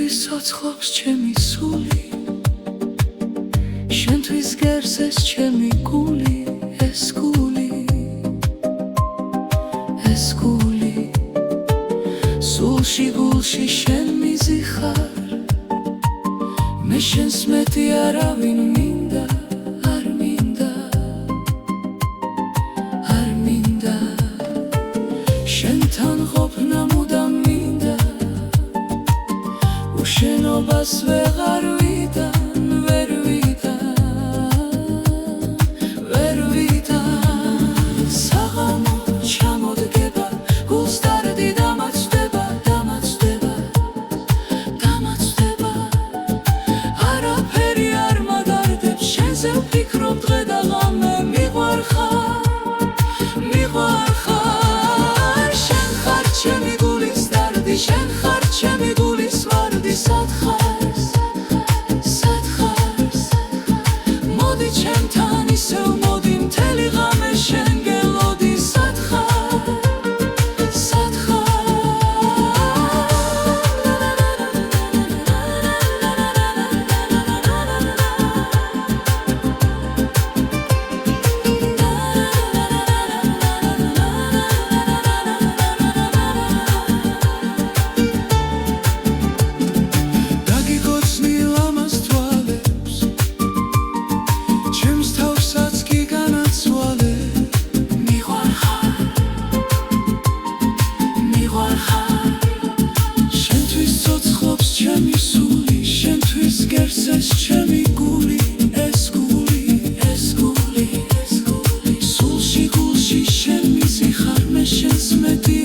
სოცხობს ჩემი სული, შენთვის გერს ეს ჩემი გული, ეს გული, ეს გული, სულში გულში შენ მიზიხარ, მე შენს მეტი არავინ მინდა, არ მინდა, არ მინდა, შენთან ყოფნა მუდამ მინდა, უშენობას ვეღარ ვიდან, ვერ ვიდან, საღამო ჩამოდგება, გულს დარდი დამაცდება, დამაცდება, დამაცდება, არაფერი არ მაგარდებს, შენზე ვფიქრობ დღე და ღამე, მიყვარხარ, მიყვარხარ, შენ ხარ ჩემი გულის დარდი, შენ ხარ ჩემი გულის ვარდი, სად ხარ, სად ხარ, მოდი ჩემთან ისევ მოდი, მთელი ღამე შენ გელოდი, სად ხარ, სად დაგიგოცნი ლამაზ თვალებს, ჩემს თავსაც კი განაცვალე, მიყვარხარ, მიყვარხარ, შენთვის ცოცხლობს ჩემი სული, შენთვის გერს ეს ჩემი გული, ეს გული, ეს გული, ეს გული, სულში გულში შენ მიზიხარ, მე შენს მეტი